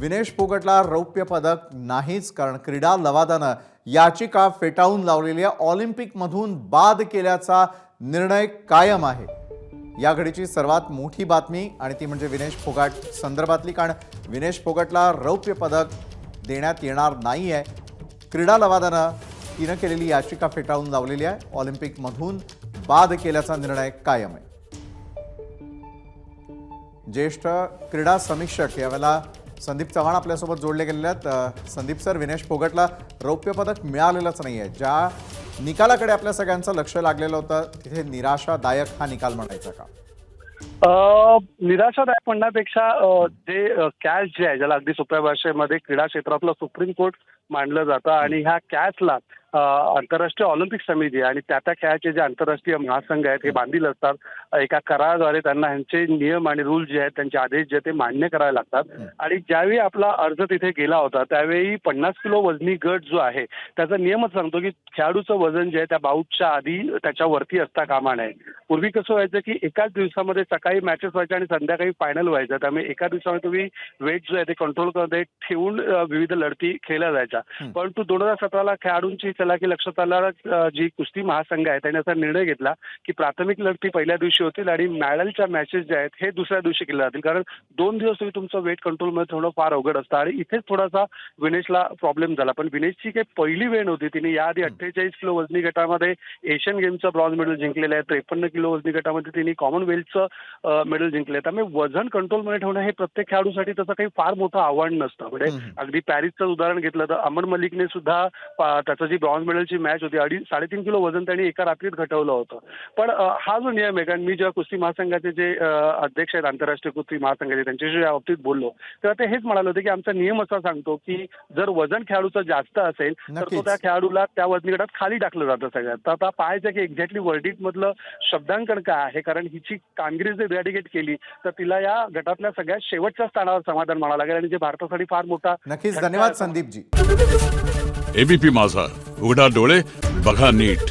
विनेश फोगटला रौप्य पदक नाहीच, कारण क्रीडा लवादानं याचिका फेटाळून लावलेल्या ऑलिम्पिकमधून बाद केल्याचा निर्णय कायम आहे। या घडीची सर्वात मोठी बातमी आणि ती म्हणजे विनेश फोगाट संदर्भातली, कारण विनेश फोगटला रौप्य पदक देण्यात येणार नाहीये। क्रीडा लवादानं तिनं केलेली याचिका फेटाळून लावलेली आहे। ऑलिम्पिकमधून बाद केल्याचा निर्णय कायम आहे। ज्येष्ठ क्रीडा समीक्षक यावेळेला संदीप चव्हाण आपल्यासोबत जोडले गेलेले आहेत। संदीप सर, विनेश फोगटला रौप्य पदक मिळालेलंच नाहीये। ज्या निकालाकडे आपल्या सगळ्यांचं लक्ष लागलेलं होतं तिथे निराशादायक हा निकाल म्हणायचा का? निराशादायक म्हणण्यापेक्षा जे कॅच जे आहे, ज्याला अगदी सोप्या भाषेमध्ये क्रीडा क्षेत्रातलं सुप्रीम कोर्ट मानलं जातं आणि ह्या कॅचला आंतरराष्ट्रीय ऑलिम्पिक समिती आणि त्या कॅचचे जे आंतरराष्ट्रीय महासंघ आहेत हे बांधील असतात। एका कराराद्वारे त्यांना ह्यांचे नियम आणि रूल जे आहेत, त्यांचे आदेश जे ते मान्य करावे लागतात। आणि ज्यावेळी आपला अर्ज तिथे गेला होता त्यावेळी 50 किलो वजनी गट जो आहे त्याचा नियमच सांगतो की खेळाडूचं वजन जे आहे त्या बाऊटच्या आधी त्याच्यावरती असता कामा नये। पूर्वी कसं व्हायचं की एकाच दिवसामध्ये सकाळी मॅचेस व्हायच्या आणि संध्याकाळी फायनल व्हायचं, त्यामुळे एका दिवसामध्ये तुम्ही वेट जो आहे ते कंट्रोल ठेवून विविध लढती खेळल्या जायच्या। परंतु 2017ला खेळाडूंची की लक्षात आला जी कुस्ती महासंघ आहे त्याने असा निर्णय घेतला की प्राथमिक लढती पहिल्या दिवशी होतील आणि मॅडलच्या मॅचेस जे आहेत हे दुसऱ्या दिवशी केल्या जातील, कारण 2 दिवस तुम्ही तुमचं वेट कंट्रोलमध्ये ठेवणं फार अवघड असतं। आणि इथेच थोडासा विनेशला प्रॉब्लेम झाला। पण विनेशची काही पहिली वेळ नव्हती, तिने याआधी 48 किलो वजनी गटामध्ये एशियन गेमचं ब्रॉन्झ मेडल जिंकलेलं आहे। 53 किलो वजनी गटामध्ये तिने कॉमनवेल्थचं मेडल जिंकले आहे। त्यामुळे वजन कंट्रोलमध्ये ठेवणं हे प्रत्येक खेळाडूसाठी तसं काही फार मोठं आव्हान नसतं। म्हणजे अगदी पॅरिसचं उदाहरण घेतलं तर अमन मलिकने सुद्धा त्याचं जी ब्रॉन्झ मेडलची मॅच होती 3.5 किलो वजन त्यांनी एका रात्रीत घटवलं होतं। पण हा जो नियम आहे, कारण मी जेव्हा कुस्ती महासंघाचे जे अध्यक्ष आहेत आंतरराष्ट्रीय कुस्ती महासंघाचे त्यांच्याशी या बाबतीत बोललो तेव्हा ते हेच म्हणाले होते की आमचा नियम असा सांगतो की जर वजन खेळाडूचं जास्त असेल तर तो त्या खेळाडूला त्या वजनी गटात खाली टाकलं जातं सगळ्यात। तर आता पाहायचं की एक्झॅक्टली वर्डिट मधलं शब्दांकन काय आहे, कारण हिची कामगिरी जर इरॅडिकेट केली तर तिला या गटातल्या सगळ्यात शेवटच्या स्थानावर समाधान म्हणावं लागेल आणि जे भारतासाठी फार मोठा। नक्कीच, धन्यवाद संदीपजी। एबीपी माझा, उघडा डोळे बघा नीट।